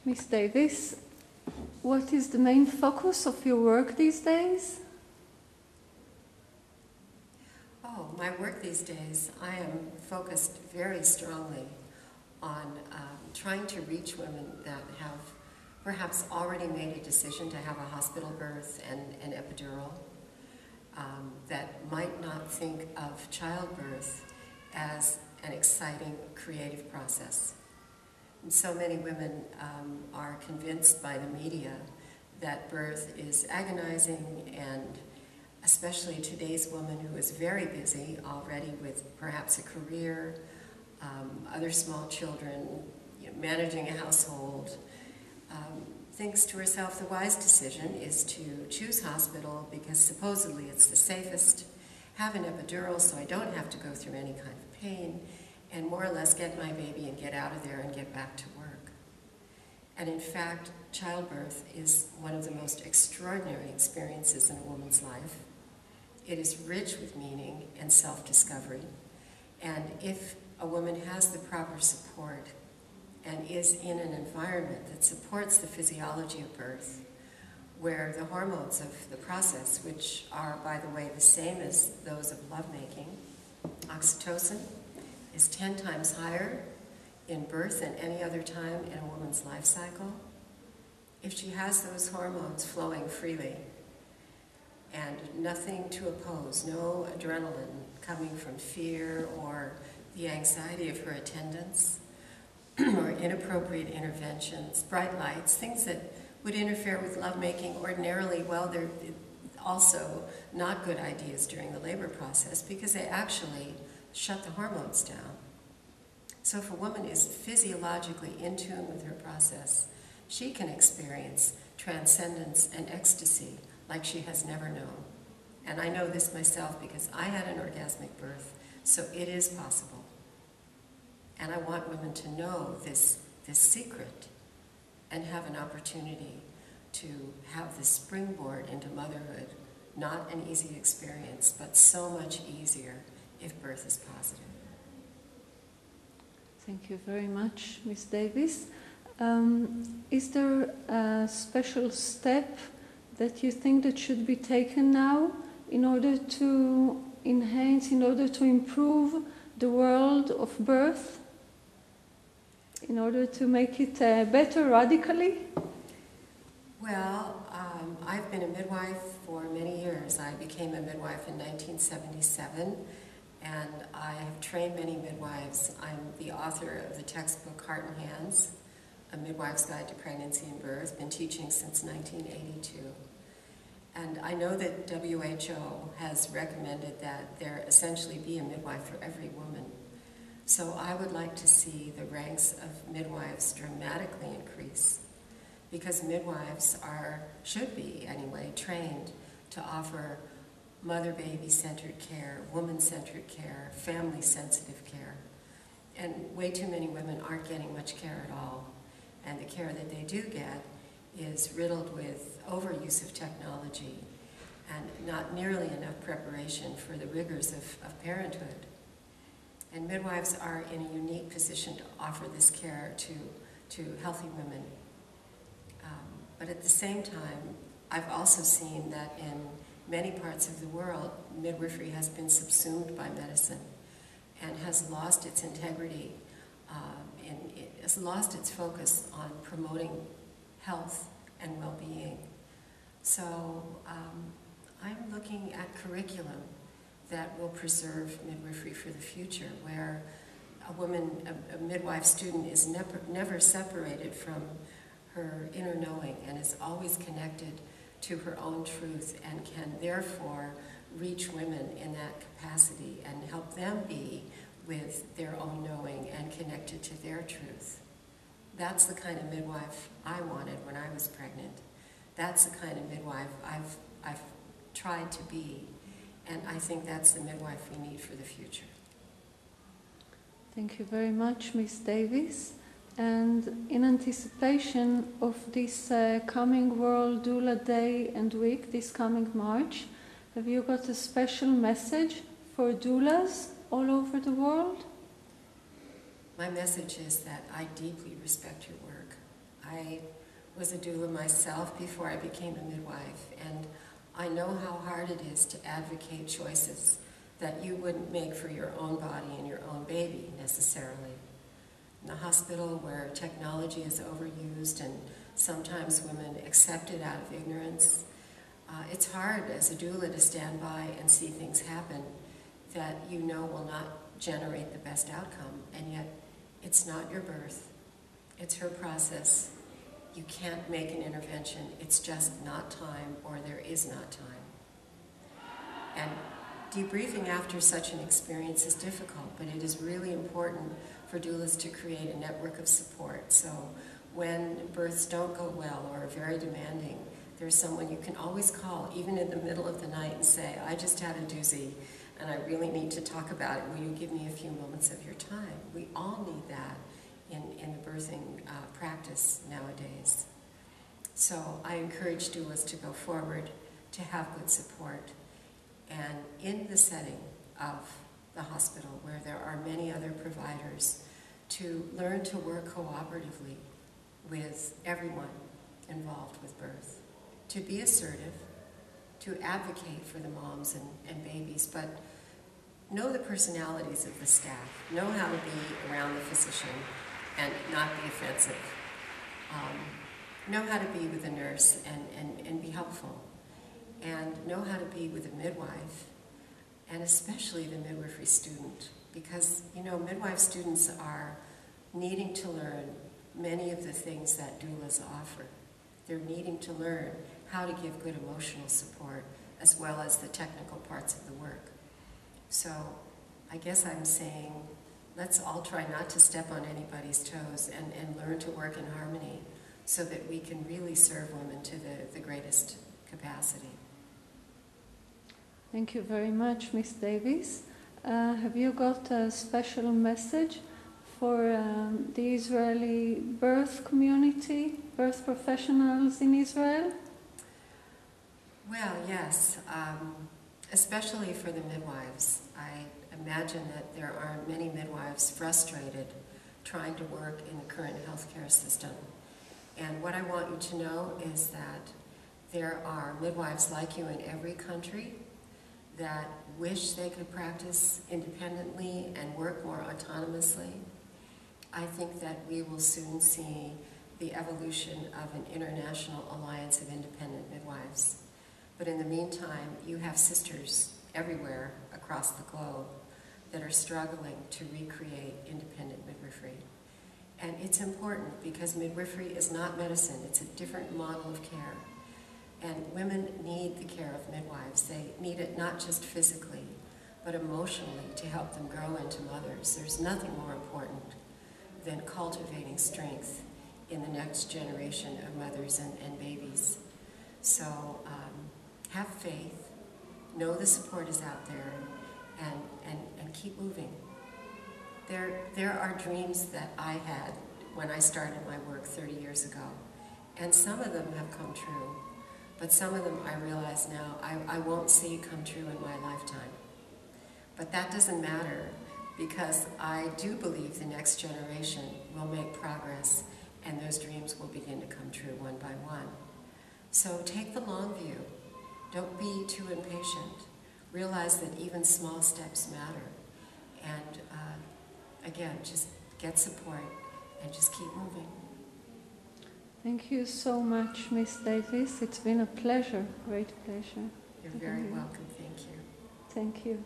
Miss Davis, what is the main focus of your work these days? Oh, my work these days, I am focused very strongly on trying to reach women that have perhaps already made a decision to have a hospital birth and an epidural, that might not think of childbirth as an exciting, creative process. And so many women are convinced by the media that birth is agonizing, and especially today's woman who is very busy already with perhaps a career, other small children, managing a household, thinks to herself the wise decision is to choose hospital because supposedly it's the safest, have an epidural so I don't have to go through any kind of pain, and more or less get my baby and get out of there and get back to work. And in fact, childbirth is one of the most extraordinary experiences in a woman's life. It is rich with meaning and self-discovery. And if a woman has the proper support and is in an environment that supports the physiology of birth, where the hormones of the process, which are, by the way, the same as those of lovemaking, oxytocin, is 10 times higher in birth than any other time in a woman's life cycle. If she has those hormones flowing freely and nothing to oppose, no adrenaline coming from fear or the anxiety of her attendants, or inappropriate interventions, bright lights, things that would interfere with lovemaking ordinarily, well, they're also not good ideas during the labor process because they actually shut the hormones down. So if a woman is physiologically in tune with her process, she can experience transcendence and ecstasy like she has never known. And I know this myself because I had an orgasmic birth, so it is possible. And I want women to know this secret and have an opportunity to have this springboard into motherhood. Not an easy experience, but so much easier if birth is positive. Thank you very much, Miss Davis. Is there a special step that you think that should be taken now in order to enhance, in order to improve the world of birth? In order to make it better radically? Well, I've been a midwife for many years. I became a midwife in 1977, and I have trained many midwives. I'm the author of the textbook Heart and Hands, A Midwife's Guide to Pregnancy and Birth, been teaching since 1982. And I know that WHO has recommended that there essentially be a midwife for every woman. So I would like to see the ranks of midwives dramatically increase, because midwives should be anyway, trained to offer mother-baby-centered care, woman-centered care, family-sensitive care. And way too many women aren't getting much care at all. And the care that they do get is riddled with overuse of technology and not nearly enough preparation for the rigors of parenthood. And midwives are in a unique position to offer this care to healthy women. But at the same time, I've also seen that in many parts of the world, midwifery has been subsumed by medicine and has lost its integrity, it has lost its focus on promoting health and well-being. So I'm looking at curriculum that will preserve midwifery for the future, where a woman, a midwife student, is never separated from her inner knowing and is always connected to her own truth and can therefore reach women in that capacity and help them be with their own knowing and connected to their truth. That's the kind of midwife I wanted when I was pregnant. That's the kind of midwife I've tried to be, and I think that's the midwife we need for the future. Thank you very much, Miss Davis. And in anticipation of this coming World Doula Day and Week, this coming March, have you got a special message for doulas all over the world? My message is that I deeply respect your work. I was a doula myself before I became a midwife, and I know how hard it is to advocate choices that you wouldn't make for your own body and your own baby necessarily. In the hospital where technology is overused and sometimes women accept it out of ignorance, it's hard as a doula to stand by and see things happen that you know will not generate the best outcome, and yet it's not your birth, it's her process. You can't make an intervention, it's just not time, or there is not time. And debriefing after such an experience is difficult, but it is really important for doulas to create a network of support. So when births don't go well or are very demanding, there's someone you can always call, even in the middle of the night, and say, I just had a doozy, and I really need to talk about it. Will you give me a few moments of your time? We all need that in the birthing practice nowadays. So I encourage doulas to go forward, to have good support. And in the setting of the hospital, where there are many other providers, to learn to work cooperatively with everyone involved with birth, to be assertive, to advocate for the moms and babies, but know the personalities of the staff, know how to be around the physician and not be offensive, know how to be with a nurse and be helpful, and know how to be with a midwife, and especially the midwifery student, because, you know, midwife students are needing to learn many of the things that doulas offer. They're needing to learn how to give good emotional support as well as the technical parts of the work. So I guess I'm saying, let's all try not to step on anybody's toes and learn to work in harmony so that we can really serve women to the greatest capacity. Thank you very much, Ms. Davis. Have you got a special message for the Israeli birth community, birth professionals in Israel? Well, yes, especially for the midwives. I imagine that there are many midwives frustrated trying to work in the current healthcare system. And what I want you to know is that there are midwives like you in every country that wish they could practice independently and work more autonomously. I think that we will soon see the evolution of an international alliance of independent midwives. But in the meantime, you have sisters everywhere across the globe that are struggling to recreate independent midwifery. And it's important because midwifery is not medicine, it's a different model of care. And women need the care of midwives. They need it not just physically, but emotionally to help them grow into mothers. There's nothing more important than cultivating strength in the next generation of mothers and babies. So have faith, know the support is out there, and keep moving. There are dreams that I had when I started my work 30 years ago, and some of them have come true, but some of them I realize now I won't see come true in my lifetime. But that doesn't matter, because I do believe the next generation will make progress, and those dreams will begin to come true one by one. So take the long view. Don't be too impatient. Realize that even small steps matter. And again, just get support and just keep moving. Thank you so much, Ms. Davis. It's been a pleasure, great pleasure. You're very welcome. Thank you. Thank you.